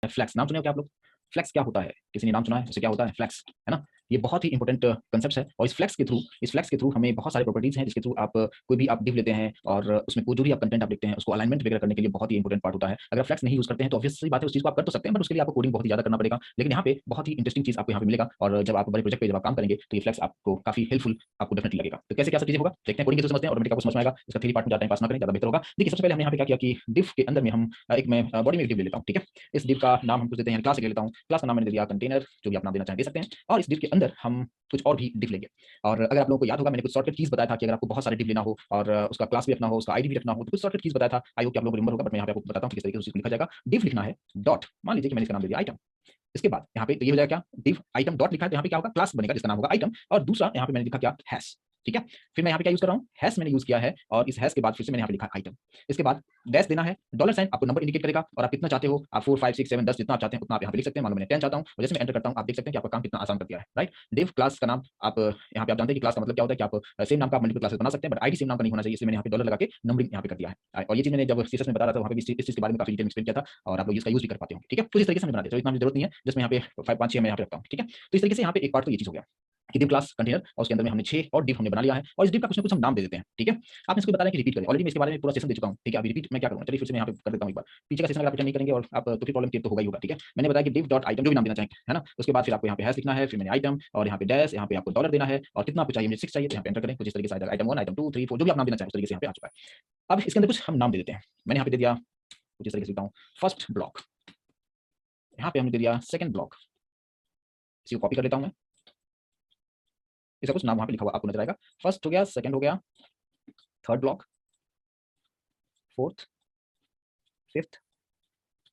Flex नाम सुने हो क्या आप लोग? फ्लेक्स क्या होता है? किसी ने नाम सुना है उसे क्या होता है फ्लेक्स, है ना? ये बहुत ही इंपॉर्टेंट कांसेप्ट है और इस फ्लेक्स के थ्रू हमें बहुत सारे प्रॉपर्टीज हैं जिसके थ्रू आप कोई भी आप डिव लेते हैं और उसमें कोई जो भी आप कंटेंट आप लिखते हैं उसको अलाइनमेंट वगैरह करने के लिए बहुत ही इंपॉर्टेंट पार्ट होता है। अगर फ्लेक्स नहीं यूज करते हैं तो ऑब्वियस सी बात है उस चीज को आप कर तो सकते हैं बट उसके लिए आपको कोडिंग बहुत ही ज्यादा करना पड़ेगा। लेकिन यहाँ पे बहुत ही इंटरेस्टिंग चीज आपको यहाँ पे मिलेगा और जब आप बड़े प्रोजेक्ट पे जब आप काम करेंगे तो ये फ्लेक्स आपको काफी हेल्पफुल आपको डेफिनेटली लगेगा। तो कैसे क्या सब चीजें होगा देखते हैं, कोडिंग के थ्रू समझते हैं, ऑटोमेटिक आपको समझ में आएगा। इसका थ्री पार्ट में जाते हैं, पास ना करें ज्यादा बेहतर होगा। देखिए सबसे पहले हमने यहाँ पे क्या किया कि डिव के अंदर में हम एक मैं बॉडी में एक डिव ले लेता हूँ, ठीक है। इस डिव का नाम हम कुछ देते हैं, क्लास ले लेता हूँ, क्लास का नाम मैंने दे दिया कंटेनर, जो भी आप नाम देना चाहें दे सकते हैं। और इस डिव के अंदर हम कुछ और भी डिव लेंगे। और अगर आप लोगों को याद होगा मैंने कुछ शॉर्टकट कीज बताया था कि अगर आपको बहुत सारे डिव लेना हो और उसका क्लास भी रखना हो, उसका आईडी भी रखना हो, तो कुछ शॉर्टकट कीज बताया था। आई होप कि आप लोगों को रिमेंबर होगा बट मैं यहाँ पे आपको बताता हूँ किस तरीके से उसको लिखा जाएगा। डिव लिखना है डॉट, मान लीजिए कि मैंने इसका नाम दे दिया आइटम। इसके बाद यहाँ पे तो ये हो जाएगा क्या, डिव आइटम डॉट लिखा है तो यहाँ पे क्या होगा, क्लास बनेगा जिसका नाम होगा आइटम। और दूसरा यहाँ पे मैंने लिखा क्या, हैश, ठीक है। फिर मैं यहाँ पे क्या यूज कर रहा हूँ, हैश मैंने यूज किया है और इस हैश के बाद फिर से मैंने यहाँ पे लिखा आइटम। इसके बाद डैश देना है, डॉलर साइन आपको नंबर इंडिकेट करेगा और आप कितना चाहते हो, आप 4 5 6 7 10 जितना आप चाहते हैं उतना आप यहाँ पे लिख सकते हैं। मान लो मैंने 10 चाहता हूँ और जैसे मैं एंटर करता हूँ आप देख सकते हैं कि आपका काम कितना आसान कर दिया है, राइट। डिव क्लास का नाम आप यहाँ पे आप जानते हैं कि क्लास का मतलब क्या होता है कि आप सेम नाम का मल्टीपल क्लासेस बना सकते हैं बट आईडी सेम नाम का नहीं होना चाहिए, इसलिए मैंने यहाँ पे डॉलर लगा के नंबरिंग यहाँ पे कर दिया है। और ये चीज मैंने जब सीएसएस में बता रहा था वहाँ पे भी इस चीज के बारे में काफी डिटेल में एक्सप्लेन किया था और आप लोग इसका यूज भी कर पाते हो, ठीक है। तो इस तरीके से बना देते हो, इतना जरूरत नहीं है, जिसमें यहाँ पे 5 5 6 मैं यहाँ पे रखता हूँ, ठीक है। तो इस तरीके से यहाँ पे एक पार्ट तो ये चीज हो गया कि डिव क्लास कंटेनर और उसके अंदर में हमने 6 और डिव हमने बना लिया है और इस डिव का कुछ ना कुछ हम नाम दे देते हैं, ठीक है। आप इसको बता रहे हैं कि रिपीट करें, ऑलरेडी मैं इसके बारे में पूरा सेशन दे चुका हूं, ठीक है। अभी रिपीट मैं क्या करूंगा, चलिए फिर से मैं यहाँ पे कर देता हूं एक बार। पीछे का सेशन अगर आप रिटर्न नहीं करेंगे और आप तो फिर प्रॉब्लम क्रिएट तो होगा ही होगा, ठीक है। मैंने बताया कि डिव डॉट आइटम जो भी नाम देना चाहेंगे, है ना। उसके बाद फिर आपको यहाँ पे हैश लिखना है, फिर मैंने आइटम और यहाँ पे डैश, यहाँ पे आपको डॉलर देना है और कितना आपको चाहिए, मुझे 6 चाहिए तो यहाँ पे एंटर करें। कुछ इस तरीके से आ जाएगा, आइटम 1 आइटम 2 3 4 जो भी आप नाम देना चाहें उस तरीके से यहाँ पे आ चुका है। अब इसके अंदर कुछ हम नाम दे देते हैं, मैंने यहाँ पे दे दिया कुछ इस तरीके से लिखता हूँ, फर्स्ट ब्लॉक। यहाँ पे हमने दे दिया सेकंड ब्लॉक, इसी को कॉपी कर लेता हूँ मैं, इसका कुछ नाम वहाँ पे लिखा हुआ आपको नजर आएगा। फर्स्ट हो गया, सेकंड हो गया, थर्ड ब्लॉक, फोर्थ, फिफ्थ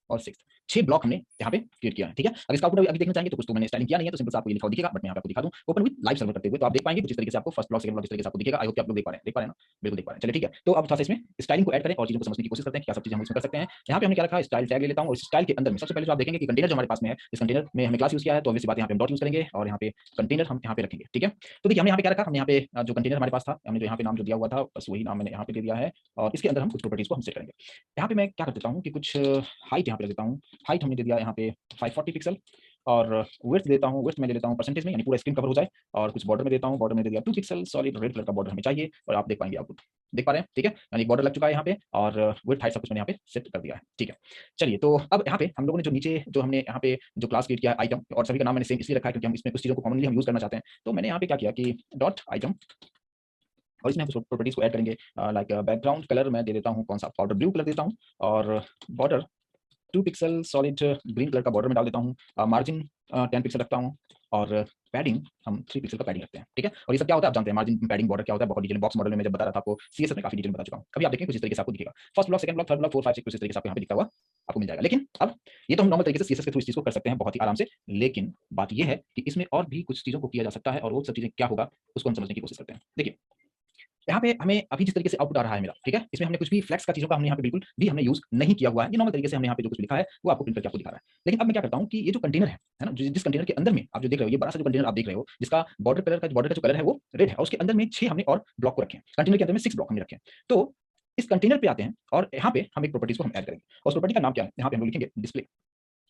और सिक्स, 6 ब्लॉक हमने यहाँ पे क्रिएट किया है, ठीक है। अगर इसका आउटपुट अभी देखना चाहेंगे तो कुछ तो मैंने स्टाइलिंग किया नहीं है तो सिंपल से आपको ये लिखा हुआ दिखेगा बट मैं यहाँ पे आपको दिखा दूं ओपन विद लाइव सर्वर करते हुए, तो आप देख पाएंगे कुछ इस तरीके से आपको फर्स्ट ब्लॉक सेकंड ब्लॉक इस तरीके से आपको दिखेगा। आई होप कि आप लोग देख पा रहे हैं ना, बिल्कुल देख पा रहे हैं। चलिए ठीक है, तो अब थोड़ा सा इसमें स्टाइलिंग को ऐड करें और चीजों को समझने की कोशिश करते हैं क्या सब चीजें हम इसमें कर सकते हैं। यहाँ पे हमने क्या रखा है, स्टाइल टैग ले लेता हूँ और स्टाइल के अंदर में सबसे पहले जो आप देखेंगे कि कंटेनर जो हमारे पास में है, इस कंटेनर में हमने क्लास यूज किया है तो ऑब्वियसली बात है यहाँ पे हम डॉट यूज करेंगे और यहाँ पे कंटेनर हम यहाँ पे रखेंगे, ठीक है। तो देखिए हमने यहाँ पे क्या रखा, हमने यहाँ पे जो कंटेनर हमारे पास था हमने जो यहाँ पे नाम जो दिया हुआ था बस वही नाम मैंने यहाँ पे दे दिया है और इसके अंदर हम कुछ प्रॉपर्टीज को हम सेट करेंगे। यहाँ पे मैं क्या कर देता हूँ कि कुछ हाइट यहाँ पे रख देता हूँ, हाइट हमने दे दिया यहाँ पे 540 पिक्सल और विड्थ देता हूँ, विड्थ में ले लेता हूँ परसेंटेज में यानी पूरा स्क्रीन कवर हो जाए और कुछ बॉर्डर में देता हूँ, बॉर्डर में दे दिया 2 पिक्सल सॉलिड रेड कलर का बॉर्डर हमें चाहिए और आप देख पाएंगे, आउटपुट देख पा रहे हैं, ठीक है। यानी बॉर्डर लग चुका है यहाँ पे और विड्थ हाइट सब कुछ मैंने यहाँ पे सेट कर दिया है, ठीक है। चलिए तो अब यहाँ पे हम लोगों ने जो नीचे जो हमने यहाँ पे जो क्लास क्रिएट किया है आइटम और सभी का नाम मैंने सेम इसलिए रखा है क्योंकि हम इसमें कुछ चीजों को कॉमनली हम यूज करना चाहते हैं। तो मैंने यहाँ पे क्या किया कि डॉट आइटम और इसमें हम कुछ प्रॉपर्टीज को ऐड करेंगे, लाइक बैकग्राउंड कलर मैं दे देता हूँ कौन सा, पाउडर ब्लू कलर देता हूँ और border 2 pixel solid green colour का बॉर्डर में डाल देता हूँ, मार्जिन 10 पिक्सल रखता हूँ और पैडिंग हम 3 पिक्सल का पैडिंग रखते हैं, ठीक है। और ये सब क्या होता है आप जानते हैं, मार्जिन पैडिंग बॉर्डर क्या होता है बहुत डिटेल बॉक्स मॉडल में मैं जब बता रहा था आपको सीएसएस में काफी डिटेल में बता चुका हूँ। अभी आप देखें कुछ इस तरीके से आपको दिखेगा, first block second block third block 4 5 6 कुछ इस तरीके से आपको यहाँ पे दिखा हुआ आपको मिल जाएगा। लेकिन अब ये तो हम नॉर्मल तरीके से सीएसएस के थ्रू इस चीज को कर सकते हैं बहुत ही आराम से, लेकिन बात ये है कि इसमें और भी कुछ चीजों को किया जा सकता है और वो सब चीजें क्या होगा उसको हम समझने की कोशिश करते हैं। देखिए यहाँ पे हमें अभी जिस तरीके से आउटपुट आ रहा है मेरा, ठीक है, इसमें हमने कुछ भी फ्लेक्स का चीजों का हमने यहाँ पे बिल्कुल भी हमने यूज नहीं किया हुआ है, ये नॉर्मल तरीके से हमने यहाँ पे जो कुछ लिखा है वो आपको प्रिंट करके आपको दिखा रहा है। लेकिन अब मैं क्या करता हूँ कि ये जो कंटेनर है ना, जिस कंटेनर के अंदर में आप जो देख रहे हो, ये बड़ा सा जो कंटेनर आप देख रहे हो जिसका बॉर्डर का जो कलर है वो रेड है और उसके अंदर में 6 हमने और ब्लॉक को रखे हैं, कंटेनर के अंदर में 6 ब्लॉक हमने रखे हैं। तो इस कंटेनर पे आते हैं और यहाँ पे हम एक प्रॉपर्टीज को हम ऐड करेंगे और उस प्रॉपर्टी का नाम क्या है, यहाँ पे हम लिखेंगे डिस्प्ले,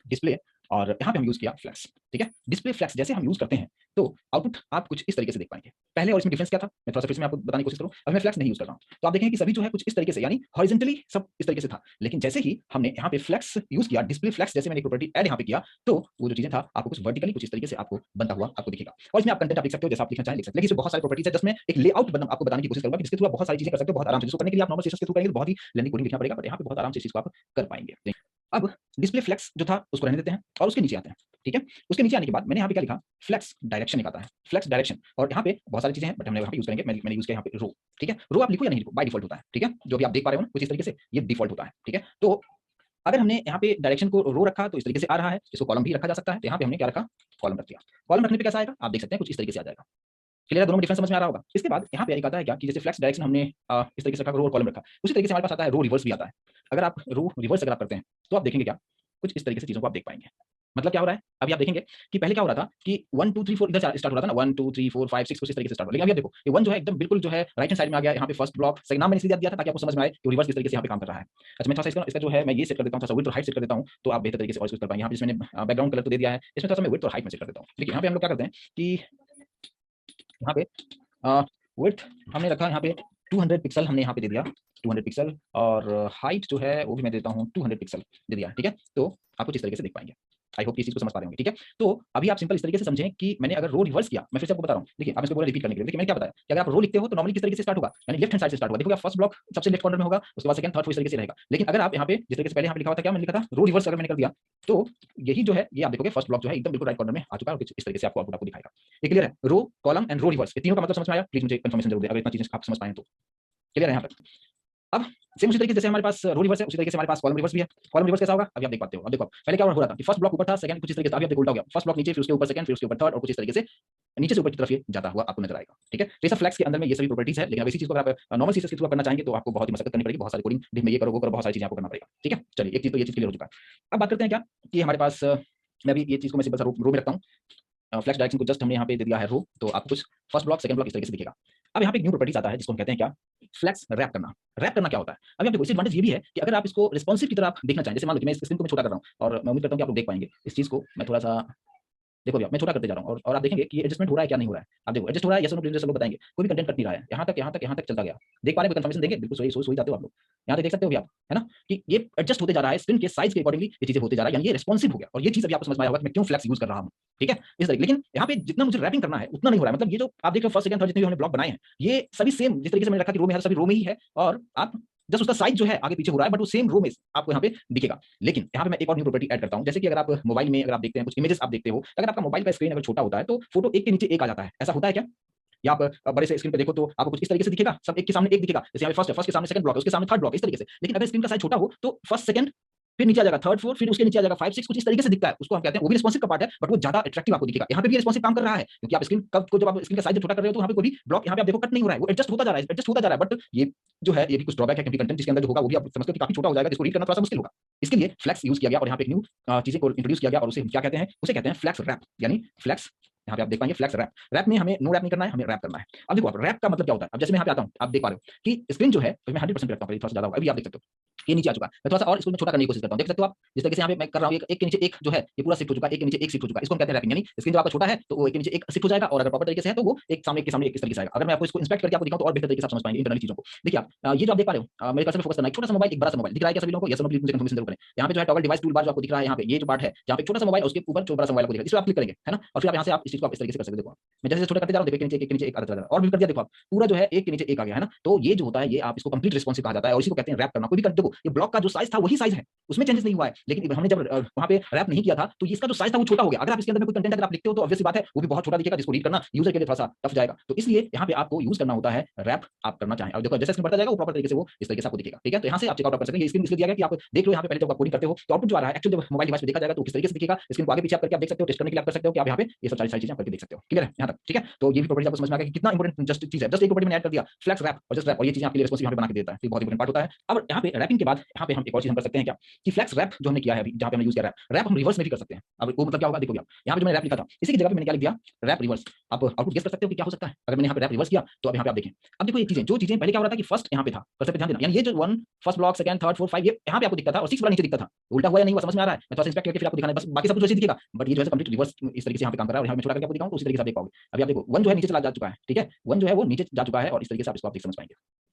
डिस्प्ले और यहाँ पे हम यूज किया फ्लैक्स, ठीक है। डिस्प्ले फ्लैक्स जैसे हम यूज करते हैं तो आउटपुट आप कुछ इस तरीके से देख पाएंगे। पहले और इसमें डिफरेंस क्या था मैं थोड़ा सा फिर से मैं आपको बताने की कोशिश करूं, अब मैं फ्लैक्स नहीं यूज कर रहा हूं तो आप देखें कि सभी जो है कुछ इस तरीके से यानी हॉरिजॉन्टली सब इस तरीके से था, लेकिन जैसे ही हमने यहाँ पे फ्लैक्स यूज किया, डिस्प्ले फ्लैक्स जैसे मैंने एक प्रॉपर्टी ऐड यहाँ पे किया तो वो जो चीजें था आपको कुछ वर्टिकली कुछ इस तरीके से आपको बनता हुआ आपको दिखेगा और इसमें आप कंटेंट आप लिख सकते हो जैसा आप लिखना चाहें लिख सकते हैं। लेकिन इसमें बहुत सारी प्रॉपर्टीज है जिसमें एक लेआउट आपको बताने की कोशिश करूंगा जिसके थ्रू आप बहुत सारी चीजें कर सकते हो बहुत आराम से, जिसको करने के लिए आप नॉर्मल सीएसएस के थ्रू करेंगे तो बहुत ही लेंथी कोडिंग लिखना पड़ेगा बट यहाँ पे बहुत आराम से इस चीज को आप कर पाएंगे। अब डिस्प्ले फ्लेक्स जो था उसको रहने देते हैं और उसके नीचे आते हैं, ठीक है। उसके नीचे आने के बाद मैंने यहाँ पे क्या लिखा, फ्लेक्स डायरेक्शन एक आता है, फ्लेक्स डायरेक्शन और यहाँ पे बहुत सारी चीजें हैं बट हमने यहाँ पे यूज करेंगे, मैंने यूज किया यहाँ पे रो, ठीक है। रो आप लिखो या नहीं लिखो बाय डिफॉल्ट होता है, ठीक है, जो भी आप देख पा रहे हो ना कुछ इस तरीके से ये डिफॉल्ट होता है, ठीक है। तो अगर हमने यहाँ पे डायरेक्शन को रो रखा तो इस तरीके से आ रहा है, इसको कॉलम भी रखा जा सकता है, तो यहाँ पे हमने क्या रखा, कॉलम रख दिया। कॉलम रखने पे कैसा आएगा आप देख सकते हैं कुछ इस तरीके से आ जाएगा, क्लियर है, दोनों में डिफरेंस समझ में आ रहा होगा। इसके बाद यहाँ पे एक आता है क्या कि जैसे फ्लेक्स डायरेक्शन हमने इस तरीके से रखा रो और कॉलम रखा, उसी तरीके से हमारे पास आता है रो रिवर्स भी आता है। अगर आप रो रिवर्स अगर आप करते हैं तो आप देखेंगे क्या कुछ इस तरीके से चीजों को आप देख पाएंगे। मतलब क्या हो रहा है, अभी आप देखेंगे कि पहले क्या हो रहा था कि 1 2 3 4 इधर स्टार्ट हो रहा था ना, 1 2 3 4 5 6 कुछ इस तरीके से स्टार्ट हो, लेकिन अभी आप देखो ये 1 जो है एकदम बिल्कुल जो है राइट हैंड साइड में आ गया, यहाँ पे फर्स्ट ब्लॉक सेकंड नाम मैंने इसलिए दिया था ताकि आपको समझ में आए कि रिवर्स किस तरीके से यहाँ पे काम कर रहा है। अच्छा, मैं थोड़ा सा इसका जो है मैं ये सेट कर देता हूँ, थोड़ा सा विड्थ और हाइट सेट कर देता हूँ, तो आप बेहतर तरीके से और इसको कर पाएंगे। यहाँ पे जिसमें बैकग्राउंड कलर तो दे दिया है, इसमें थोड़ा सा मैं विड्थ और हाइट में सेट कर देता हूँ। देखिए यहाँ पे हम लोग क्या करते हैं कि यहाँ पे विड्थ हमने रखा यहाँ पे 200 पिक्सल हमने यहाँ पे दे दिया, 200 पिक्सल, और हाइट जो है वो भी मैं देता हूँ 200 पिक्सल दे दिया, ठीक है। तो आप कुछ इस तरीके से देख पाएंगे। आई होप कि इस चीज को समझ पा रहे होंगे, ठीक है। तो अभी आप सिंपल इस तरीके से समझें कि मैंने अगर रो रिवर्स किया, मैं फिर से आपको बता रहा हूँ, देखिए आप इसको बोला रिपीट करने के लिए, देखिए मैंने क्या बताया कि अगर आप रो लिखते हो तो नॉर्मली किस तरीके से स्टार्ट होगा, यानी लेफ्ट हैंड साइड से स्टार्ट होगा। देखोगे फर्स्ट ब्लॉक सबसे लेफ्ट कॉर्नर में होगा, उसके बाद सेकंड थर्ड फोर्थ इस तरीके से रहेगा। लेकिन अगर आप यहाँ पे जिस तरीके से पहले यहाँ पे लिखा हुआ था, क्या मैंने लिखा था, रो रिवर्स अगर मैंने कर दिया, तो यही जो है ये आप देखोगे फर्स्ट ब्लॉक जो है एकदम बिल्कुल राइट कॉर्नर में आ चुका है, और इस तरीके से आपको आउटपुट आपको दिखाएगा। ये क्लियर है, row column and row reverse, ये तीनों का मतलब समझ में आया? प्लीज मुझे कंफर्मेशन जरूर दें अगर इतना चीजें आप समझ पाए तो। क्लियर है यहाँ तक? अब सेम उसी तरीके से जैसे हमारे पास रो रिवर्स है, उसी तरीके से हमारे पास कॉलम रिवर्स भी है। कॉलम रिवर्स कैसा होगा अभी आप देख पाते हो। अब देखो पहले क्या हो रहा था कि फर्स्ट ब्लॉक ऊपर था, सेकंड कुछ इस तरीके से, अभी आप देखो उल्टा हो गया, फर्स्ट ब्लॉक नीचे, फिर उसके ऊपर सेकंड, फिर उसके ऊपर थर्ड, और कुछ इस तरीके से नीचे से ऊपर की तरफ ये जाता हुआ आपको नजर आएगा, ठीक है। तो ये सब फ्लैक्स के अंदर में ये सभी प्रॉपर्टीज है, लेकिन अब इसी चीज को अगर आप नॉर्मल सीएसएस के थ्रू करना चाहेंगे तो आपको बहुत ही मशक्कत करनी पड़ेगी, बहुत सारी कोडिंग डिप में ये करो वो करो, बहुत सारी चीजें आपको करना पड़ेगा, ठीक है। चलिए एक चीज तो ये चीज क्लियर हो चुका है। अब बात करते हैं क्या कि हमारे पास मैं अभी ये चीज को मैं सिंपल सा रो में रखता हूँ, फ्लैक्स डायरेक्शन को जस्ट हमने यहाँ पे दे दिया है रो, तो आपको कुछ फर्स्ट ब्लॉक सेकंड ब्लॉक इस तरीके से दिखेगा। अब यहाँ पे एक न्यू प्रॉपर्टीज आता है जिसको हम कहते हैं क्या, फ्लैक्स रैप करना। रैप करना क्या होता है, अभी आपको एडवांटेज ये भी है कि अगर आप इसको रिस्पॉन्सिव की तरह आप देखना चाहें, जैसे मान लो कि मैं इस स्क्रीन को मैं छोटा कर रहा हूँ, और मैं उम्मीद करता हूँ कि आप लोग देख पाएंगे इस चीज को, मैं थोड़ा सा देखो भैया मैं छोटा करते जा रहा हूँ, और आप देखेंगे कि एडजस्टमेंट हो रहा है क्या नहीं हो रहा है। आप देखो एडजस्ट हो रहा है, यस और नो प्लीज सब लोग बताएंगे, कोई भी कंटेंट कट नहीं रहा है, यहाँ तक चलता गया। देख पा रहे हैं, कोई कंफर्मेशन देंगे, बिल्कुल सही सोच जाते हो आप लोग, यहाँ तक देख सकते हो भी आप, है ना, कि ये एडजस्ट होते जा रहा है स्क्रीन के साइज के अकॉर्डिंगली, ये चीजें होते जा रहा है, यानी ये रिस्पॉन्सिव हो गया। और ये चीज अभी आपको समझ में आया होगा कि मैं क्यों फ्लैक्स यूज कर रहा हूँ, ठीक है, इस तरीके। लेकिन यहाँ पे जितना मुझे रैपिंग करना है उतना नहीं हो रहा है, मतलब ये जो आप देख रहे हो फर्स्ट सेकंड थर्ड जितने भी हमने ब्लॉक बनाए हैं, ये सभी सेम जिस तरीके से मैंने रखा कि रो में है, सभी रो में ही है, और आप जस्ट उसका साइज जो है आगे पीछे हो रहा है, बट वो सेम रो में आपको यहाँ पे दिखेगा। लेकिन यहाँ पे मैं एक और न्यू प्रॉपर्टी ऐड करता हूँ, जैसे कि अगर आप मोबाइल में अगर आप देखते हैं कुछ इमेजेस आप देखते हो, अगर आपका मोबाइल का स्क्रीन अगर छोटा होता है तो फोटो एक के नीचे एक आ जाता है, ऐसा होता है क्या? या आप बड़े से स्क्रीन पे देखो तो आपको कुछ इस तरीके से दिखेगा, सब एक के सामने एक दिखेगा, जैसे यहाँ पे फर्स्ट है, फर्स्ट के सामने सेकंड ब्लॉक है, उसके सामने थर्ड ब्लॉक, इस तरीके से। लेकिन अगर स्क्रीन का साइज छोटा हो तो फर्स्ट सेकंड फिर नीचे आ जाएगा थर्ड फोर्थ, फिर उसके नीचे आ जाएगा फाइव सिक्स, कुछ इस तरीके से दिखता है, उसको हम कहते हैं, वो भी रिस्पॉन्सिव का पार्ट है, बट वो ज्यादा अट्रैक्टिव आपको दिखेगा। यहाँ पे भी रिस्पॉन्सिव काम कर रहा है, क्योंकि आप स्क्रीन को जब आप स्क्रीन का साइज छोटा कर रहे हो तो यहाँ पे कोई भी ब्लॉक यहाँ पे आप देखो कट नहीं हो रहा है, वो एडजस्ट होता जा रहा है, एडजस्ट होता जा रहा है। बट ये जो है ये भी कुछ ड्रॉबैक है, क्योंकि कंटेंट जिसके अंदर जो होगा वो भी आप समझते हो कि काफी छोटा हो जाएगा, जिसको रीड करना थोड़ा सा मुश्किल होगा। इसके लिए फ्लैक्स यूज किया गया, और यहाँ पे एक न्यू चीजें को इंट्रोड्यूस किया गया, और उसे क्या कहते हैं, उसे कहते हैं फ्लैक्स रैप, यानी फ्लैक्स, यहाँ पे आप देख पाएंगे फ्लैक्स रैप। रैप में हमें नो रैप नहीं करना है, हमें रैप करना है। अब देखो आप रैप का मतलब क्या होता है, अब जैसे मैं यहाँ पे आता हूँ, आप देख पा रहे हो कि स्क्रीन जो है तो मैं 100% रखता हूँ, थोड़ा सा ज्यादा होगा, अभी आप देख सकते हो ये नीचे आ चुका है। मैं थोड़ा सा और इसको मैं छोटा करने की कोशिश करता हूँ, देख सकते हो आप जिस तरीके से यहाँ पे मैं कर रहा हूँ, एक के नीचे एक जो है ये पूरा शिफ्ट हो चुका है, एक के नीचे एक शिफ्ट हो चुका है, इसको हम कहते हैं रैपिंग। यानी स्क्रीन जब आपका छोटा है तो वो एक के नीचे एक शिफ्ट हो जाएगा, और अगर प्रॉपर तरीके से है तो वो एक सामने एक इस तरीके से आएगा। अगर मैं आपको इसको इंस्पेक्ट करके आपको दिखाऊं तो और बेहतर तरीके से आप समझ पाएंगे इंटरनल चीजों को। देखिए आप ये जो आप देख पा रहे हो, मेरे कर्सर पे फोकस करना है, छोटा सा मोबाइल एक बड़ा सा मोबाइल दिख रहा है क्या सभी लोगों को? यस नो प्लीज मुझे कंफर्मेशन जरूर करें। यहाँ पे जो है टॉगल डिवाइस टूल बार जो आपको दिख रहा है, यहाँ पे ये जो पार्ट है जहाँ पे छोटा सा मोबाइल उसके ऊपर जो बड़ा सा मोबाइल आपको दिख रहा है, इस पर आप क्लिक करेंगे, है ना, और फिर आप यहाँ से आप इस चीज को आप इस तरीके से कर सकते हो। देखो मैं जैसे छोटा करते जा रहा हूँ, देखो एक के नीचे एक आता जा रहा है, और भी कर दिया, देखो आप पूरा जो है एक के नीचे एक आ गया, है ना। तो ये जो होता है ये आप इसको कंप्लीट रिस्पॉन्सिव कहा जाता है, और इसी को कहते हैं रैप करना। कोई भी देखो ये ब्लॉक का जो साइज था वही साइज है, उसमें चेंजेस नहीं हुआ है, लेकिन हमने जब वहाँ पे रैप नहीं किया था तो इसका जो साइज था वो छोटा हो गया। अगर आप इसके अंदर में कोई कंटेंट अगर आप लिखते हो तो ऑब्वियस सी बात है वो भी बहुत छोटा दिखेगा, जिसको रीड करना यूजर के लिए थोड़ा सा टफ जाएगा। तो इसलिए यहाँ पे आपको यूज करना होता है रैप, आप करना चाहें। और देखो जैसे स्क्रीन बढ़ता जाएगा वो प्रॉपर तरीके से वो इस तरीके से आपको दिखेगा, ठीक है। तो यहाँ से आप चेकआउट कर सकते हैं। ये स्क्रीन इसलिए दिया गया कि आप देख लो यहाँ पे पहले जब आप कोडिंग करते हो तो आउटपुट जो आ रहा है एक्चुअली जब मोबाइल डिवाइस पे देखा जाएगा तो किस तरीके से दिखेगा, स्क्रीन को आगे पीछे आप करके आप देख सकते हो, टेस्ट करने के लिए आप कर सकते हो कि आप यहाँ पे ये सब सारी चीजें आप करके देख सकते हो। क्लियर है यहाँ तक? ठीक है, तो ये भी प्रॉपर्टी आपको समझ में आ गया कि कितना इंपॉर्टेंट जस्ट चीज है। जस्ट एक प्रॉपर्टी मैंने ऐड कर दिया फ्लैक्स रैप और जस्ट रैप, और ये चीजें आपके लिए रिस्पॉन्सिव यहाँ पे बना के देता है, तो बहुत इंपॉर्टेंट पार्ट होता है। अब यहाँ पे रैपिंग के बाद यहाँ पे हम एक और चीज हम कर सकते हैं क्या कि फ्लैक्स रैप जो हमने किया है अभी, जहाँ पे हमने यूज किया रैप हम रिवर्स में भी कर सकते हैं। अब वो मतलब क्या होगा, देखो आप यहाँ पे जो मैंने रैप लिखा था इसी की जगह पे मैंने क्या लिख दिया, रैप रिवर्स। आप आउटपुट गेस कर सकते हो कि क्या हो सकता है अगर मैंने यहाँ पे रैप रिवर्स किया। तो अब यहाँ पे आप देखें, अब देखो ये चीजें जो चीजें पहले क्या हो रहा था कि फर्स्ट यहाँ पे था, कर्सर पे ध्यान देना, यानी ये जो one first block second third fourth five ये यहाँ पे आपको दिखता था और सिक्स वाला नीचे दिखता था, उल्टा हुआ या नहीं हुआ समझ में आ रहा है? मैं थोड़ा सा इंस्पेक्ट करके फिर आपको दिखाना है, बस बाकी सब कुछ वैसे दिखेगा, बट ये जो है कंप्लीट रिवर्स इस तरीके से यहाँ पे काम कर रहा है। और यहाँ मैं छोटा करके आपको दिखाऊं तो उसी तरीके से आप देख पाओगे। अभी आप देखो वन जो है नीचे चला जा चुका है, ठीक है, वन जो है वो नीचे जा चुका है, और इस तरीके से आप इसको आप देख समझ पाएंगे।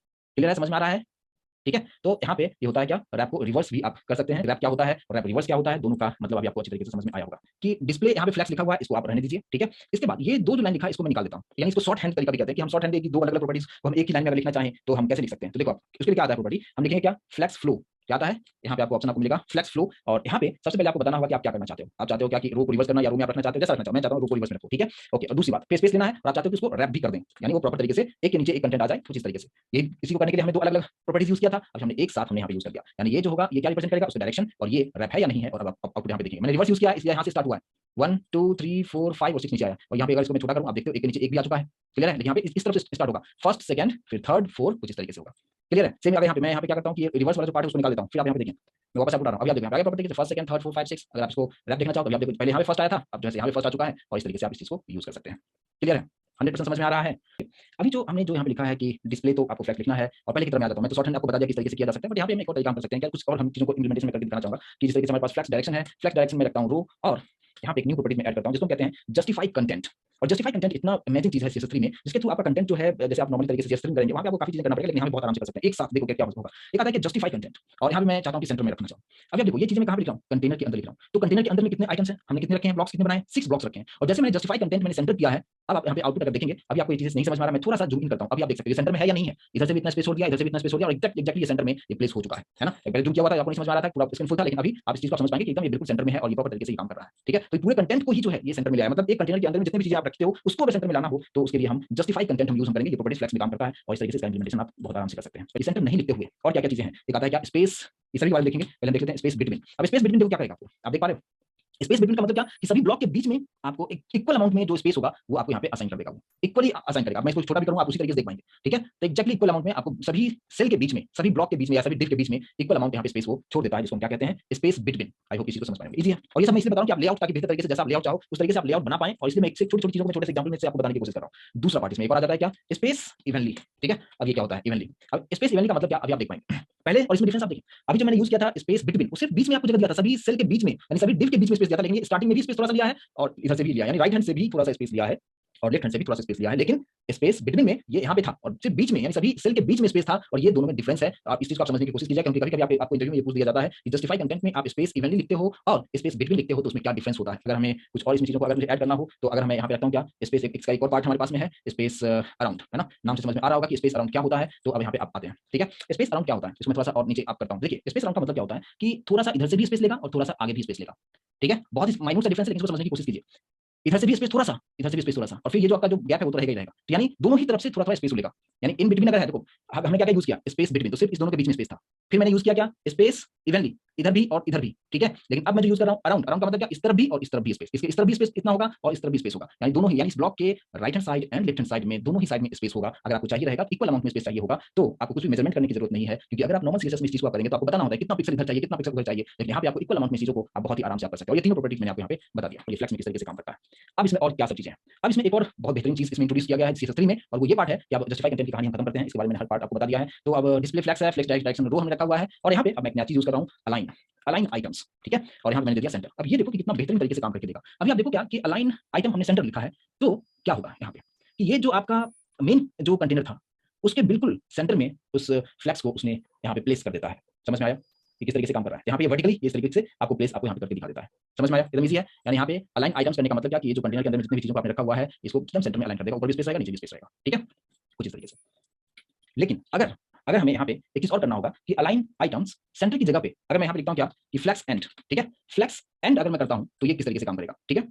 क्लियर है, समझ में आ रहा है? ठीक है, तो यहाँ पे ये होता है क्या, रैप को रिवर्स भी आप कर सकते हैं। रैप क्या होता है और रैप रिवर्स क्या होता है, दोनों का मतलब अभी आपको अच्छी तरीके से समझ में आया होगा कि डिस्प्ले यहाँ पे फ्लैक्स लिखा हुआ है, इसको आप रहने दीजिए, ठीक है। इसके बाद ये दो जो लाइन लिखा है इसको मैं निकाल देता हूँ, यानी इसको शॉर्ट हैंड तरीका भी कहते हैं कि हम शॉर्ट हैंड की दो अलग अलग प्रॉपर्टीज को हम एक ही लाइन में अगर लिखना चाहें तो हम कैसे लिख सकते हैं। तो देखो आप उसके लिए क्या आता है प्रॉपर्टी, हम लिखेंगे क्या, फ्लैक्स फ्लो। क्या आता है यहाँ पे आपको ऑप्शन आपको मिलेगा फ्लैक्स फ्लो, और यहाँ पे सबसे पहले आपको बताना होगा कि आप क्या करना चाहते हो। आप चाहते हो क्या कि रो को रिवर्स करना या रो में आप रखना चाहते हो, जैसा रखना चाहते हो। मैं चाहता हूँ रो को रिवर्स में रखो, ठीक है, ओके। और दूसरी बात स्पेस लेना है, और आप चाहते हो कि उसको रैप भी कर दें, यानी वो प्रॉपर तरीके से एक के नीचे एक कंटेंट आ जाए कुछ इस तरीके से। ये इसी को करने के लिए हमने दो अलग अलग प्रॉपर्टीज यूज किया था, अब हमने एक साथ हमने यहाँ पे यूज कर दिया, यानी ये जो होगा ये क्या रिप्रेजेंट करेगा, उसका डायरेक्शन, और ये रैप है या नहीं है। और अब आउटपुट यहाँ पे देखिए मैंने रिवर्स यूज किया इसलिए यहाँ से स्टार्ट हुआ है 1 2 3 4 5 और 6 नीचे आया, और यहाँ पे अगर इसको मैं छोटा करूँ आप देखते हो एक के नीचे एक भी आ चुका है। क्लियर है, लेकिन यहाँ पे इस तरफ से स्टार्ट होगा, फर्स्ट सेकंड फिर थर्ड फोर्थ कुछ इस तरीके से होगा। क्लियर है, सेम अगर यहाँ पे मैं यहाँ पे क्या करता हूँ कि रिवर्स वाला जो पार्ट है उसको निकाल देता हूँ, फिर आप यहाँ पे देखिए मैं वापस आपको बता रहा हूँ। अभी आप देखिए प्रॉपर्टी के first second third fourth five six, अगर आप इसको रैप देखना चाहो तो आप देखो पहले यहाँ पे फर्स्ट आया था, अब जैसे यहाँ पे फर्स्ट आ चुका है और इस तरीके से आप इस चीज को यूज कर सकते हैं। क्लियर है? 100% समझ में आ रहा है? अभी जो हमने जो यहाँ पे लिखा है कि डिस्प्ले तो आपको फ्लैक्स लिखना है और पहले की तरह मैं आ जाता हूँ। मैं तो शॉर्ट हैंड आपको बता दिया किस तरीके से किया जा सकता है, बट यहाँ पे हम एक और तरीका हम कर सकते हैं क्या, कुछ और हम चीजों को इंप्लीमेंटेशन में करके दिखाना चाहूंगा कि जिस तरीके से हमारे पास फ्लैक्स डायरेक्शन है, फ्लैक्स डायरेक्शन में रखता हूँ रो, और यहाँ पे एक न्यू प्रॉपर्टी में ऐड करता हूँ जिसको कहते हैं जस्टिफाई कंटेंट। और जस्टिफाई कंटेंट इतना अमेजिंग चीज है CSS3 में, जिसके थ्रू आपका कंटेंट जो है, जैसे आप नॉर्मल तरीके से CSS3 करेंगे वहां पे आपको काफी चीजें करना पड़ेगा, लेकिन यहाँ पे बहुत आराम से कर सकते हैं। एक साथ देखो क्या होगा। एक आता है कि जस्टिफाई कंटेंट, और यहाँ पे मैं चाहता हूँ कि सेंटर में रखना चाहूँ। अभी आप देखो ये चीजें मैं कहाँ पे लिख रहा हूँ, कंटेनर के अंदर लिख रहा हूँ। तो कंटेनर के अंदर में कितने आइटम्स हैं, हमने कितने रखे हैं, ब्लॉक्स कितने बनाए, 6 ब्लॉक्स रखे हैं। और जैसे मैंने जस्टिफाई कंटेंट मैंने सेंटर किया है, अब आप यहाँ पे आउटपुट अगर देखेंगे, अभी आपको ये चीजें नहीं समझ में आ रहा, मैं थोड़ा सा जूम इन करता हूँ। अभी आप देख सकते हैं सेंटर में है या नहीं है, इधर से भी इतना स्पेस छोड़ दिया, इधर से भी इतना स्पेस छोड़ दिया, और एक्जेक्टली ये सेंटर में ये प्लेस हो चुका है ना। पहले जूम किया हुआ था, आपको नहीं समझ में आ रहा था, पूरा स्क्रीन फुल था, लेकिन अभी आप इस चीज को समझ पाएंगे कि एकदम ये बिल्कुल सेंटर में है और ये प्रॉपर तरीके से काम कर रहा है। ठीक है, तो पूरे कंटेंट को ही जो है ये सेंटर में लाया, मतलब एक कंटेनर के अंदर में जितनी भी चीजें आप रखते हो उसको अगर सेंटर में लाना हो तो उसके लिए हम जस्टिफाई कंटेंट हम यूज करेंगे। ये प्रॉपर्टी फ्लैक्स में काम करता है और इस तरीके से इसका इंप्लीमेंटेशन आप बहुत आराम से कर सकते हैं। सेंटर नहीं लिखते हुए और क्या क्या चीजें हैं, एक आता है क्या स्पेस, ये सभी वाले देखेंगे। पहले देख लेते हैं स्पेस बिटवीन। अब स्पेस बिटवीन देखो क्या करेगा आपको, आप देख पा रहे हो स्पेस बिटवीन का मतलब क्या कि सभी ब्लॉक के बीच में आपको एक इक्वल अमाउंट में जो स्पेस होगा वो आपको यहाँ पे असाइन कर देगा, वो इक्वली असाइन करेगा। मैं इसको छोटा भी करूंगा आप उसी तरीके से देख पाएंगे। ठीक है, तो एक्जेक्टली इक्वल अमाउंट में आपको सभी सेल के बीच में, सभी ब्लॉक के बीच में या सभी डिव के बीच में इक्वल अमाउंट यहाँ पे स्पेस वो छोड़ देता है, जिसको हम क्या कहते हैं, स्पेस बिटवीन। आई होप इसी को समझ पाएंगे, इजी है। और ये सब मैं इसलिए बता रहा हूं कि आप लेआउट ताकि बेहतर तरीके से जैसा आप लेआउट चाहो उस तरीके से आप लेआउट बना पाएं, और इसलिए मैं एक से छोटी छोटी चीजों को छोटे से एग्जांपल में से आपको बताने की कोशिश कर रहा हूं। दूसरा पार्ट इसमें एक और आ जाता है क्या, स्पेस इवनली। ठीक है, अब ये क्या होता है इवनली। अब स्पेस इवनली का मतलब क्या, अभी आप देख पाएंगे पहले, और इसमें डिफरेंस आप देखिए। अभी जो मैंने यूज किया था स्पेस बिटवीन, वो सिर्फ बीच में आपको जगह दिया था, सभी सेल के बीच में यानी सभी डिव के बीच में स्पेस दिया था, लेकिन स्टार्टिंग में भी स्पेस थोड़ा सा लिया है और इधर से भी लिया, यानी राइट हैंड से भी थोड़ा सा स्पेस लिया है और लेफ्ट हैंड से भी थोड़ा सा स्पेस लिया है, लेकिन स्पेस बिटवीन में ये यहाँ पे था और सिर्फ बीच में यानी सभी सेल के बीच में स्पेस था, और ये दोनों में डिफरेंस है। आप इस चीज को आप समझने की कोशिश कीजिए, क्योंकि कभी कभी आपको इंटरव्यू में ये पूछ दिया जाता है कि जस्टिफाई कंटेंट में आप स्पेस इवनली लिखते हो और स्पेस बिटवीन लिखते हो तो उसमें क्या डिफरेंस होता है। अगर हमें कुछ और इसमें चीजों को अगर मुझे ऐड करना हो तो अगर मैं यहाँ पे रखता हूँ क्या स्पेस, इसका एक और पार्ट हमारे पास में है स्पेस अराउंड, है ना, नाम से समझ में आ रहा होगा कि स्पेस अराउंड क्या होता है। तो अब यहाँ पे आप आते हैं। ठीक है, स्पेस अराउंड क्या होता है, इसमें थोड़ा सा और नीचे आप करता हूँ। देखिए स्पेस अराउंड का मतलब क्या होता है कि थोड़ा सा इधर से भी स्पेस लेगा और थोड़ा सा आगे भी स्पेस लेगा। ठीक है, बहुत ही माइन्यूट सा डिफरेंस है, लेकिन इसको समझने की कोशिश कीजिए। इधर से भी स्पेस थोड़ा सा, इधर से भी स्पेस थोड़ा सा, और फिर ये जो आपका जो गैप है वो तो रहेगा ही रहेगा। तो यानी दोनों ही तरफ से थोड़ा थोड़ा स्पेस लेगा, यानी इन बिटवीन अगर है, देखो हमने क्या क्या यूज किया स्पेस बिटवीन, तो सिर्फ इस दोनों के बीच में स्पेस था। फिर मैंने यूज किया क्या स्पेस इवनली, इधर भी और इधर भी। ठीक है, लेकिन अब मैं जो यूज कर रहा हूं अराउंड, अराउंड का मतलब क्या, इस तरफ भी और इस तरफ भी स्पेस, इसके इस तरफ भी स्पेस इतना होगा और इस तरफ भी स्पेस होगा, यानी दोनों ही, यानी इस ब्लॉक के right hand side and left hand side में दोनों ही साइड में स्पेस होगा। अगर आपको चाहिए रहेगा इक्वल अमाउंट में स्पेस चाहिए होगा तो आपको कुछ भी मेजरमेंट करने की जरूरत नहीं है, क्योंकि अगर आप नॉर्मल सीएसएस में इस चीज को करेंगे तो आपको बताना होता है कितना पिक्सल इधर चाहिए कितना पिक्सल उधर चाहिए, लेकिन यहाँ पे आपको इक्वल अमाउंट में चीजों को आप बहुत ही आराम से आप कर सकते हो। ये तीनों प्रॉपर्टीज मैंने आपको यहाँ पे बता दिया, ये फ्लेक्स में किस तरीके से काम करता है। अब इसमें और क्या सब चीजें हैं, अब इसमें एक और बहुत बेहतरीन चीज इसमें इंट्रोड्यूस किया गया है CSS3 में, और वो ये पार्ट है कि आप जस्टिफाई कंटेंट की कहानी हम खत्म करते हैं, इसके बारे में हर पार्ट आपको बता दिया है। तो अब डिस्प्ले फ्लेक्स है, फ्लेक्स डायरेक्शन रो हमने रखा हुआ है, और यहाँ पे अब मैं एक नया चीज यूज कर रहा हूँ अलाइन, अलाइन आइटम्स। ठीक है, और यहाँ पे मैंने दे दिया सेंटर। अब ये देखो कि कितना बेहतरीन तरीके से काम करके देगा। अभी आप देखो क्या कि अलाइन आइटम हमने सेंटर लिखा है, तो क्या होगा यहाँ पे कि ये जो आपका मेन जो कंटेनर था उसके बिल्कुल सेंटर में उस फ्लेक्स को उसने यहाँ पे प्लेस कर देता है। समझ में आया कि किस तरीके से काम कर रहा है, यहाँ पे वर्टिकली इस तरीके से आपको प्लेस आपको यहाँ पे करके दिखा देता है। समझ में आया, एकदम इजी है। यानी यहाँ पे अलाइन आइटम्स करने का मतलब क्या कि ये जो कंटेनर के अंदर जितनी भी चीजों को आपने रखा हुआ है इसको एकदम सेंटर में अलाइन कर देगा, ऊपर भी स्पेस रहेगा नीचे भी स्पेस रहेगा। ठीक है, कुछ इस तरीके से। लेकिन अगर अगर हमें यहाँ पे एक चीज और करना होगा कि अलाइन आइटम्स सेंटर की जगह पे अगर मैं यहाँ पे लिखता हूँ क्या कि फ्लेक्स एंड, ठीक है, फ्लेक्स एंड अगर मैं करता हूँ तो ये किस तरीके से काम करेगा। ठीक है,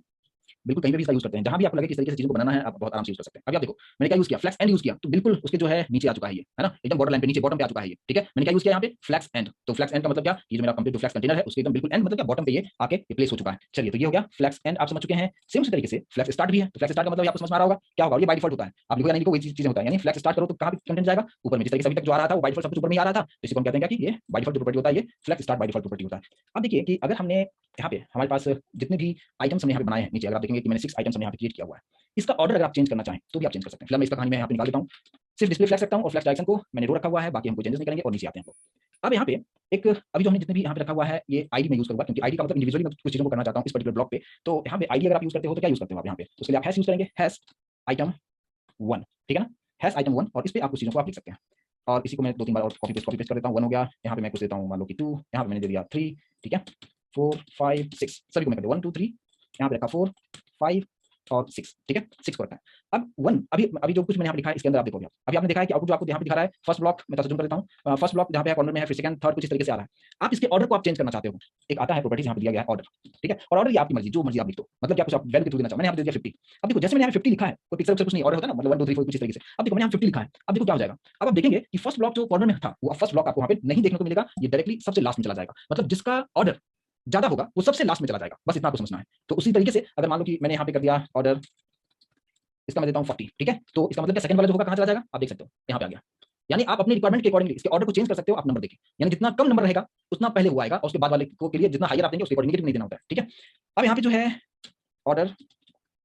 बिल्कुल कहीं पे भी इसका यूज करते हैं, जहां भी आपको लगे किस तरीके से चीजों को बनाना है आप बहुत आराम से यूज कर सकते हैं। अभी आप देखो मैंने क्या यूज किया, फ्लेक्स एंड यूज किया, तो बिल्कुल उसके जो है नीचे आ चुका है ये, है ना, एकदम बॉर्डर लाइन पे नीचे बॉटम पे आ चुका है ये। ठीक है, मैंने क्या यूज किया यहाँ पे फ्लेक्स एंड, तो फ्लेक्स एंड का मतलब क्या, ये जो मेरा कंप्लीट फ्लेक्स कंटेनर है उसके एकदम बिल्कुल एंड मतलब क्या बॉटम पे ये आके रिप्लेस हो चुका है। चलिए, तो ये हो गया फ्लेक्स एंड, आप समझ चुके हैं। सेम उसी तरीके से फ्लेक्स स्टार्ट भी है, तो फ्लेक्स स्टार्ट का मतलब आपको समझ में आ रहा होगा क्या होगा, ये बाय डिफॉल्ट होता है। आप लिखो या नहीं लिखो वही चीजें होता है, यानी फ्लेक्स स्टार्ट करो तो कहां पे कंटेंट जाएगा, ऊपर में। जिस तरीके से अभी तक जो आ रहा था वो बाय डिफॉल्ट सब कुछ ऊपर में आ रहा था, तो इसको हम कहते हैं कि ये बाय डिफॉल्ट प्रॉपर्टी होता है, ये flex start by default property होता है। अब देखिए कि अगर हमने यहाँ पे हमारे पास जितने भी आइटम्स हमने यहाँ पे बनाए हैं नीचे, अगर आप देखेंगे कि मैंने 6 आइटम्स हमने यहाँ पे क्रिएट किया हुआ है, इसका ऑर्डर अगर आप चेंज करना चाहें तो भी आप चेंज कर सकते हैं। फिलहाल मैं इसका कहानी में यहाँ पे निकाल देता हूँ, सिर्फ डिस्प्ले फ्लेक्स रखता हूँ और फ्लेक्स डायरेक्शन को मैंने रो रखा हुआ है, बाकी हम कोई चेंजेस नहीं करेंगे और नीचे आते हैं हम लोग। अब यहाँ पे एक अभी जो हमने जितने भी यहाँ पे रखा हुआ है ये आईडी में यूज करूंगा, क्योंकि आईडी का मतलब इंडिविजुअली मैं कुछ चीजों को करना चाहता हूँ इस पर्टिकुलर ब्लॉक पे। तो यहाँ पे आईडी अगर आप यूज करते हो तो क्या यूज करते हो आप यहाँ पे, उसके लिए आप हैश यूज करेंगे, हैश आइटम 1। ठीक है ना, हैश आइटम 1, और इस पे आप कुछ चीजों को आप लिख सकते हैं। और इसी को मैं 2-3 बार और कॉपी पेस्ट कर देता हूँ। 1 हो गया, यहाँ पे मैं कुछ देता हूँ मान लो कि 2, यहाँ पे मैंने दे दिया 3, ठीक है, 4 5 6, सभी को मैं कर दिया 1 2 3, यहाँ पे रखा 4 5 और 6। ठीक है, 6 को रखा है। अब 1 अभी अभी जो कुछ मैंने यहाँ पे लिखा है इसके अंदर आप देखोगे, अभी आपने देखा है कि आउटपुट जो आपको यहाँ पे दिखा रहा है फर्स्ट ब्लॉक, मैं जूम कर देता हूँ, फर्स्ट ब्लॉक जहाँ पे कॉर्नर में है, फिर सेकंड थर्ड कुछ इस तरीके से आ रहा है। आप इसके ऑर्डर को आप चेंज करना चाहते हो, एक आता है प्रॉपर्टीज यहाँ पे दिया गया है ऑर्डर। ठीक है, और ऑर्डर ये आपकी मर्जी, जो मर्जी आप लिख दो, मतलब क्या कुछ आप वैल्यू के थ्रू देना चाहो। मैंने यहाँ पे दे दिया 50। अब देखो जैसे मैंने यहाँ पे 50 लिखा है, कोई पिक्सल कुछ नहीं ऑर्डर होता है ना, मतलब 1 2 3 4 कुछ इस तरीके से। अब देखो मैंने यहाँ 50 लिखा है, अब देखो क्या हो जाएगा। अब आप देखेंगे कि फर्स्ट ब्लॉक जो कॉर्नर में था वो फर्स्ट ब्लॉक आपको वहाँ पे नहीं देखने को मिलेगा, ये डायरेक्टली सबसे लास्ट में चला जाएगा, मतलब जिसका ऑर्डर ज्यादा होगा वो सबसे लास्ट में चला जाएगा, बस इतना आपको समझना है। तो उसी तरीके से अगर मान लो कि मैंने यहाँ पे कर दिया ऑर्डर, इसका मैं देता हूँ 40। ठीक है, तो इसका मतलब क्या सेकंड वाला जो होगा कहाँ चला जाएगा, आप देख सकते हो यहाँ पे आ गया। यानी आप अपनी रिक्वायरमेंट के अकॉर्डिंगली इसके ऑर्डर को चेंज कर सकते हो आप नंबर देके, यानी जितना कम नंबर रहेगा उतना पहले वो आएगा और उसके बाद वाले को के लिए जितना हायर आप देंगे उसके अकॉर्डिंग नेगेटिव नहीं देना होता है। ठीक है, अब यहाँ पे जो है ऑर्डर,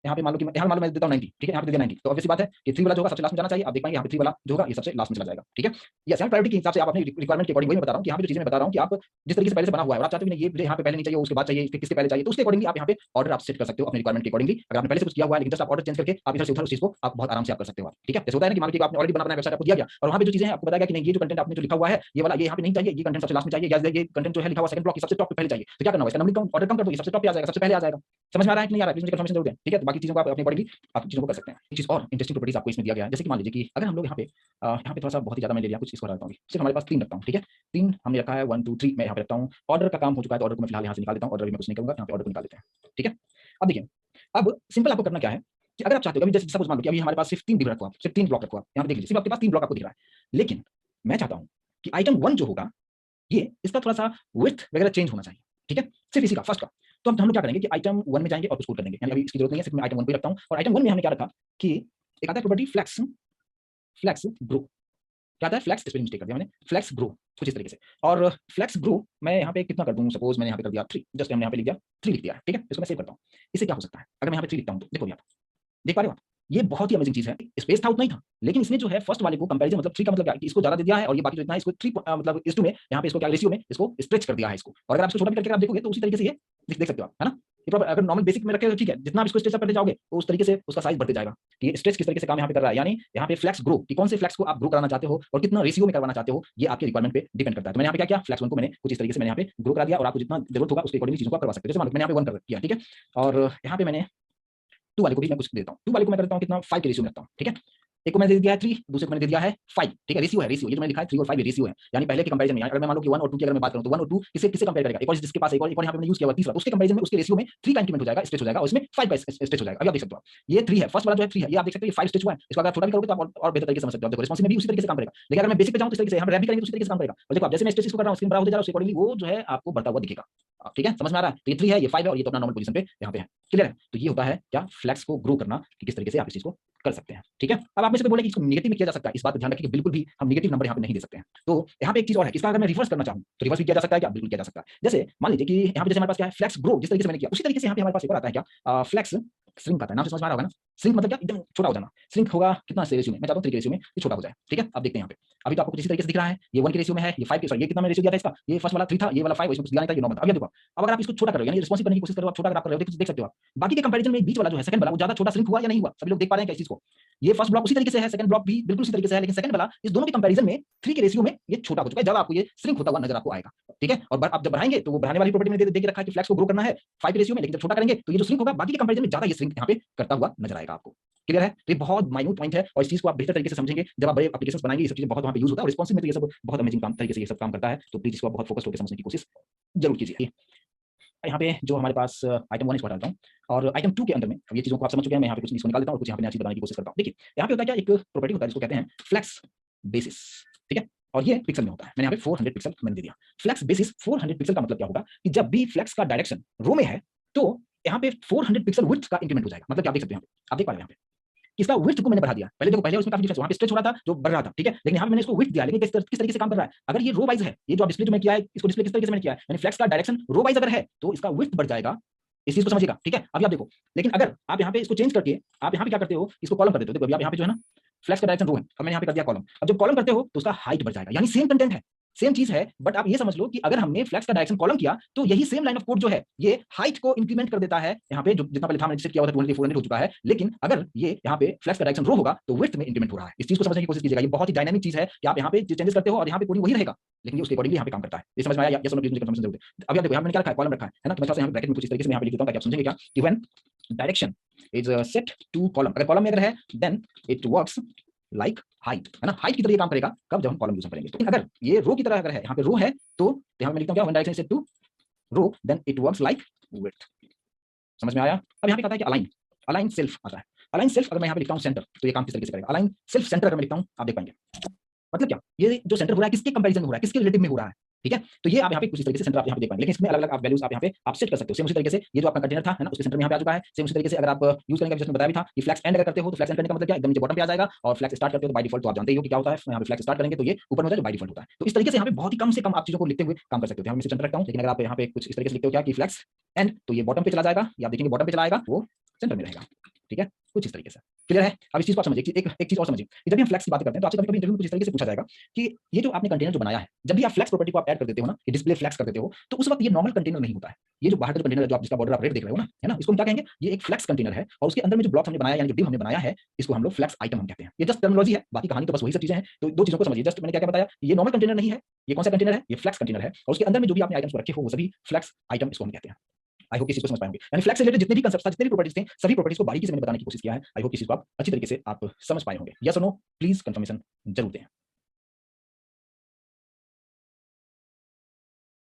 यहाँ पे मान लो कि यहाँ मान लो मैं देता हूँ 90, ठीक है, यहाँ पे दे दिया 90, तो ऑब्वियस बात है कि 3 वाला जो होगा सबसे लास्ट में जाना चाहिए। आप देख पाएंगे यहाँ पे 3 वाला जो होगा ये सबसे लास्ट में चला जाएगा। ठीक है, ये असाइन प्रायोरिटी के हिसाब से आप अपनी रिक्वायरमेंट के अकॉर्डिंग, वही मैं बता रहा हूँ कि यहाँ पे जो चीजें मैं बता रहा हूँ कि आप जिस तरीके से पहले से बना हुआ है और आप चाहते हो कि ये मुझे यहाँ पे पहले नहीं चाहिए उसके बाद चाहिए, किसके पहले चाहिए, तो उसके अकॉर्डिंगली आप यहाँ पे ऑर्डर आप सेट कर सकते हो अपनी रिक्वायरमेंट के अकॉर्डिंगली। अगर आपने पहले से कुछ किया हुआ है लेकिन जस्ट आप ऑर्डर चेंज करके आप इधर से उधर उस चीज को आप बहुत आराम से आप कर सकते हो। ठीक है, जैसे होता है ना कि मान लीजिए आपने ऑलरेडी बना वेबसाइट आपको दिया गया और वहाँ पे जो चीजें आपको बताया कि नहीं ये जो कंटेंट आपने जो लिखा हुआ है ये वाला ये यहाँ पे नहीं चाहिए, ये कंटेंट सबसे लास्ट में चाहिए, या ये कंटेंट जो है लिखा हुआ सेकंड ब्लॉक सबसे टॉप पे पहले चाहिए, तो क्या करना होगा इसका नंबर ऑर्डर कम कर दो, ये सबसे टॉप पे आ जाएगा, सबसे पहले आ जाएगा। समझ में आ रहा है कि नहीं आ रहा है, मुझे कंफर्मेशन जरूर है। ठीक है, तो बाकी चीजों को आप अपने अकॉर्डिंगली आप चीजों को कर सकते हैं। एक चीज और इंटरेस्टिंग प्रॉपर्टीज आपको इसमें दिया गया है, जैसे कि मान लीजिए कि अगर हम लोग यहाँ पे थोड़ा सा बहुत ही ज्यादा मैं ले लिया कुछ इसको रखता हूँ, सिर्फ हमारे पास 3 रखता हूँ। ठीक है, 3 हमने रखा है, 1 2 3 मैं यहाँ पे रखता हूँ। ऑर्डर का काम हो चुका है तो ऑर्डर को मैं फिलहाल यहाँ से निकाल देता हूँ, ऑर्डर भी मैं कुछ नहीं करूंगा, यहाँ पे ऑर्डर को निकाल देते हैं। ठीक है, अब देखिए, अब सिंपल आपको करना क्या है कि अगर आप चाहते हो अभी जैसे सपोज मान लो कि अभी हमारे पास सिर्फ 3 डिव रखा हुआ, सिर्फ 3 ब्लॉक रखा हुआ, यहाँ पे देख लीजिए सिर्फ आपके पास 3 ब्लॉक आपको दिख रहा है, लेकिन मैं चाहता हूँ कि आइटम 1 जो होगा ये इसका थोड़ा सा विड्थ वगैरह चेंज होना चाहिए। ठीक है, सिर्फ इसी का फर्स्ट का, तो हम लोग क्या करेंगे कि आइटम 1 में जाएंगे और उसको कर देंगे, यानी अभी इसकी जरूरत नहीं है, सिर्फ मैं आइटम 1 पे रखता हूँ। और आइटम 1 में हमने क्या रखा कि एक आता है प्रॉपर्टी फ्लेक्स, फ्लेक्स ग्रो, क्या आता है फ्लेक्स, स्पेलिंग मिस्टेक कर दिया मैंने, फ्लेक्स ग्रो कुछ इस तरीके से। और फ्लेक्स ग्रो मैं यहाँ पे कितना कर दूं, सपोज मैंने यहाँ पे कर दिया 3, जस्ट हमने यहाँ पे लिख दिया 3 लिख दिया है। ठीक है, इसको मैं सेव करता हूँ। इससे क्या हो सकता है अगर मैं यहाँ पे 3 लिखता हूँ तो देखो, आप देख पा रहे हो आप, ये बहुत ही अमेजिंग चीज है। स्पेस था उतना ही था, लेकिन इसने जो है फर्स्ट वाले को कंपैरिजन मतलब 3 का मतलब क्या है कि इसको ज्यादा दे दिया है और ये बाकी जो इतना है इसको 3 मतलब इस 2 में यहाँ पे इसको क्या रेशियो में इसको स्ट्रेच कर दिया है इसको। और अगर आप इसको छोटा भी करके आप देखोगे तो उसी तरीके से ये देख सकते हो आप, है ना। अगर नॉर्मल बेसिक में रखे तो ठीक है, जितना आप इसको स्ट्रेच अप करते जाओगे तो उस तरीके से उसका साइज बढ़ते जाएगा। ये स्ट्रेच किस तरीके से काम यहाँ पे कर रहा है, यानी यहाँ पे फ्लेक्स ग्रो कि कौन से फ्लेक्स को आप ग्रो कराना चाहते हो और कितना रेशियो में करवाना चाहते हो, ये आपके रिक्वायरमेंट पे डिपेंड करता है। तो मैंने यहाँ पे क्या किया, फ्लेक्स 1 को मैंने कुछ इस तरीके से मैंने यहाँ पे ग्रो करा दिया और आपको जितना जरूरत होगा उसके अकॉर्डिंग चीजों को करवा सकते हो। जैसे मान लो मैंने यहाँ पे 1 कर किया, ठीक है, और यहाँ पे मैंने 2 वाले को भी मैं कुछ देता हूँ, 2 वाले को मैं करता हूँ कितना 5 के रेशियो में रखता हूँ। ठीक है, एक को मैंने दे दिया है 3, दूसरे को मैंने दे दिया है 5। ठीक है, रेशियो है, रेशियो ये जो मैंने लिखा है 3 और 5 ये रेशियो है, यानी पहले के कंपैरिजन में अगर मैं मान लो कि 1 और 2 की अगर मैं बात करूं तो 1 और 2 किसे किसे कंपेयर करेगा, एक और जिसके पास एक और यहाँ पे मैंने यूज किया हुआ तीसरा, उसके कंपैरिजन में उसके रेशियो में 3 का इंक्रीमेंट हो जाएगा, स्ट्रेच हो जाएगा और इसमें 5 का स्ट्रेच हो जाएगा। अभी आप देख सकते हो ये 3 है, फर्स्ट वाला जो है 3 है, ये आप देख सकते हो ये 5 स्ट्रेच हुआ है। इसको अगर छोटा भी करोगे तो आप और बेहतर तरीके से समझ सकते हो। देखो रिस्पॉन्सिव में भी उसी तरीके से काम करेगा, लेकिन अगर मैं बेसिक पे जाऊं तो इस तरीके से हम रैप भी करेंगे तो उसी तरीके से काम करेगा। और देखो आप जैसे मैं स्ट्रेच इसको कर रहा हूं स्क्रीन बड़ा होता जा रहा है उसके अकॉर्डिंगली वो जो है आपको बढ़ता हुआ दिखेगा। ठीक है, समझ में आ रहा है। तो ये 3 है, ये 5 है और ये तो अपना नॉर्मल पोजीशन पे यहाँ पे है। क्लियर है, तो ये होता है क्या फ्लेक्स को ग्रो करना कि किस तरीके से आप इस चीज को कर सकते हैं। ठीक है, अब आप में से बोले कि इसको नेगेटिव में किया जा सकता है, इस बात का ध्यान रखिए कि बिल्कुल भी हम नेगेटिव नंबर यहाँ पे नहीं दे सकते हैं। तो यहाँ पे एक चीज और है, इसका अगर मैं रिवर्स करना चाहूँ तो रिवर्स भी किया जा सकता है क्या, बिल्कुल किया जा सकता है। जैसे मान लीजिए कि यहाँ पे जैसे हमारे पास क्या है फ्लेक्स ग्रो, जिस तरीके से मैंने किया उसी तरीके से यहाँ पे हमारे पास एक और आता है क्या फ्लेक्स श्रिंक आता है, नाम से समझ में आ रहा होगा ना। श्रिंक मतलब क्या, एकदम छोटा हो जाना। श्रिंक होगा कितना से रेशियो में, मैं चाहता हूँ 3 के रेशियो में ये छोटा हो जाए। ठीक है, आप देखते हैं यहाँ पे अभी तो आपको किसी तरीके से दिख रहा है, ये 1 के रेशियो में है, ये 5 के, सॉरी ये कितना मैंने रेशियो दिया था इसका, ये फर्स्ट वाला 3 था, ये वाला 5, इसमें कुछ दिया नहीं था, ये नॉर्मल था। अब ये देखो अब अगर आप इसको छोटा कर रहे हो यानी रिस्पॉन्सिव करने की कोशिश करो, आप छोटा अगर आप कर रहे हो देख सकते हो आप बाकी के कंपैरिजन में बीच वाला जो है सेकंड वाला वो ज्यादा छोटा श्रिंक हुआ या नहीं हुआ, सभी लोग देख पा रहे हैं क्या इस चीज को। ये फर्स्ट ब्लॉक उसी तरीके से है, सेकंड ब्लॉक भी बिल्कुल उसी तरीके से है, लेकिन सेकंड वाला इस दोनों के कंपैरिजन में 3 के रेशियो में ये छोटा हो चुका है, जब आपको ये श्रिंक होता हुआ नजर आपको आएगा। ठीक है, और आप जब बढ़ाएंगे तो वो बढ़ाने वाली प्रॉपर्टी में दे के रखा है कि फ्लेक्स को ग्रो करना है 5 के रेशियो में, लेकिन जब छोटा करेंगे तो ये जो श्रिंक होगा बाकी के कंपैरिजन में ज्यादा ये श्रिंक यहाँ पे करता हुआ नजर आएगा आपको। क्लियर है, तो ये बहुत माइन्यूट पॉइंट है और इस चीज को आप बेहतर तरीके से समझेंगे जब आप बड़े एप्लीकेशंस बनाएंगे, ये सब चीजें बहुत वहां पे यूज होता है। और रिस्पॉन्सिव में तो ये सब बहुत अमेजिंग काम तरीके से ये सब काम करता है, तो प्लीज इसको आप बहुत फोकस होकर समझने की कोशिश जरूर कीजिए। यहाँ पे जो हमारे पास आइटम 1 इसको हटा देता हूँ और आइटम 2 के अंदर में अब ये चीजों को आप समझ चुके हैं, मैं यहाँ पे कुछ इसको निकाल देता हूँ और कुछ यहाँ पे नया चीज बनाने की कोशिश करता हूँ। देखिए यहाँ पे होता है क्या, एक प्रॉपर्टी होता है जिसको कहते हैं फ्लेक्स बेसिस। ठीक है, और ये पिक्सल में होता है, मैंने यहाँ पे 400 पिक्सल मैंने दे दिया। फ्लेक्स बेसिस 400 पिक्सल का मतलब क्या होगा कि जब भी फ्लेक्स का डायरेक्शन रो में है तो यहाँ पे 400 पिक्सल विड्थ का इंक्रीमेंट हो जाएगा। मतलब क्या आप देख सकते हैं, आप देख पा रहे हैं यहाँ पे इसका विड्थ को मैंने बढ़ा दिया। पहले देखो, पहले उसमें काफी डिफरेंस, वहां पे स्ट्रेच हो रहा था जो बढ़ रहा था, ठीक है, लेकिन यहाँ पे मैंने इसको विड्थ दिया। लेकिन किस तरीके से काम कर रहा है, अगर ये रो वाइज है, ये जो डिस्प्ले जो मैं किया है इसको डिस्प्ले किस तरीके से मैंने किया है, मैंने फ्लेक्स का डायरेक्शन रो वाइज अगर है तो इसका विड्थ बढ़ जाएगा। इस चीज को समझिएगा। ठीक है, अभी आप देखो, लेकिन अगर आप यहाँ पे इसको चेंज करके आप यहाँ पे क्या करते हो, इसको कॉलम कर देते हो। देखो अभी आप यहाँ पे जो है ना फ्लेक्स का डायरेक्शन रो है और मैंने यहाँ पे कर दिया कॉलम। अब जब कॉलम करते हो तो उसका हाइट बढ़ जाएगा, यानी सेम कंटेंट है, सेम चीज है, बट आप ये समझ लो कि अगर हमने फ्लेक्स का डायरेक्शन कॉलम किया तो यही सेम लाइन ऑफ कोड जो है ये हाइट को इंक्रीमेंट कर देता है। यहाँ पे जो जितना पहले था मैंने सेट किया हुआ था 400 हो चुका है, लेकिन अगर ये यहाँ पे फ्लेक्स का डायरेक्शन रो होगा तो विड्थ में इंक्रीमेंट हो रहा है। इस चीज को समझने की कोशिश कीजिएगा, ये बहुत ही डायनामिक चीज है कि आप यहाँ पे चेंजेस करते हो और यहाँ पे कोडिंग वही रहेगा, लेकिन ये उसके अकॉर्डिंगली यहाँ पे काम करता है। ये समझ में आया, ये समझ मुझे कंफर्मेशन जरूर है। अभी आप देखो यहाँ मैंने क्या रखा है, कॉलम रखा है ना, तो मैं यहाँ पे ब्रैकेट में कुछ इस तरीके से यहाँ पे लिख देता हूं ताकि आप समझेंगे क्या कि when direction is set to column, अगर कॉलम में अगर है then it works like height, है ना, हाइट की तरह ये काम करेगा कब, जब हम कॉलम यूज करेंगे। तो अगर ये रो की तरह अगर है, यहाँ पे रो है तो यहाँ मैं लिखता हूँ क्या, when direction is set to row then it works like width. समझ में आया। अब यहाँ पे कहता है कि अलाइन, अलाइन सेल्फ आता है। अलाइन सेल्फ अगर मैं यहाँ पे लिखता हूँ सेंटर तो ये काम किस तरीके से करेगा। अलाइन सेल्फ सेंटर अगर मैं लिखता हूँ आप देख पाएंगे मतलब क्या, ये जो सेंटर हो रहा है किसके कंपैरिजन में हो रहा है, किसके रिलेटिव में हो रहा है, ठीक है। तो ये आप यहाँ पे कुछ इस तरीके से सेंटर आप यहाँ पे देख पाएंगे, लेकिन इसमें अलग-अलग आप वैल्यूज आप यहाँ पे आप सेट कर सकते हो। सेम उसी तरीके से ये जो आपका कंटेनर था, है ना, उसके सेंटर में यहाँ पे आ चुका है। सेम उसी तरीके से अगर आप यूज करेंगे, जैसे बताया भी था कि फ्लैक्स एंड अगर करते हो तो फ्लैक्स एंड करने का मतलब क्या है, एकदम नीचे बॉटम पे आ जाएगा, और फ्लैक्स स्टार्ट करते हो तो बाय डिफॉल्ट तो आप जानते ही हो कि क्या होता है, यहाँ पे फ्लैक्स स्टार्ट करेंगे तो ये ऊपर में हो जाए, जो बाय डिफॉल्ट होता है। तो इस तरीके से यहाँ पे बहुत ही कम से कम आप चीजों को लिखते हुए काम कर सकते हो। यहाँ मैं सेंटर रखता हूँ, लेकिन अगर आप यहाँ पे कुछ इस तरीके से लिखते हो क्या कि फ्लैक्स एंड, तो ये बॉटम पे चला जाएगा, या आप देखेंगे बॉटम पे चला आएगा, वो सेंटर में रहेगा। ठीक है, कुछ इस तरीके से क्लियर है। अब इस चीज को आप समझिए, एक चीज और समझिए कि जब भी हम फ्लैक्स की बात करते हैं तो आपसे कभी-कभी इंटरव्यू में कुछ इस तरीके से पूछा जाएगा कि ये जो आपने कंटेनर जो बनाया है, जब भी आप फ्लैक्स प्रॉपर्टी को आप ऐड कर देते हो ना, कि डिस्प्ले फ्लैक्स कर देते हो, तो उस वक्त ये नॉर्मल कंटेनर नहीं होता है। ये जो बाहर का जो कंटेनर है, जो आप जिसका बॉर्डर आप रेड देख रहे हो ना, है ना, इसको हम क्या कहेंगे, ये एक फ्लैक्स कंटेनर है, और उसके अंदर में जो ब्लॉक हमने बनाया, यानी जो डिव हमने बनाया है, इसको हम लोग फ्लैक्स आइटम हम कहते हैं। ये जस्ट टर्मिनोलॉजी है, बाकी कहानी तो बस वही सब चीजें हैं। तो दो चीजों को समझिए, जस्ट मैंने क्या क्या बताया, ये नॉर्मल कंटेनर नहीं है, ये कौन सा कंटेनर है, ये फ्लैक्स कंटेनर है, और उसके अंदर में जो भी आपने आइटम्स को रखे हो वो सभी फ्लैक्स आइटम इसको हम कहते हैं। आई होप इस चीज को समझ पाएंगे। यानी फ्लैक्स से रिलेटेड जितने भी कंसेप्ट था, जितने भी प्रॉपर्टीज थे, सभी प्रॉपर्टीज को बारीकी से मैंने बताने की कोशिश किया है। आई होप इस चीज को आप अच्छी तरीके से आप समझ पाए होंगे। यस और नो प्लीज कंफर्मेशन जरूर दें।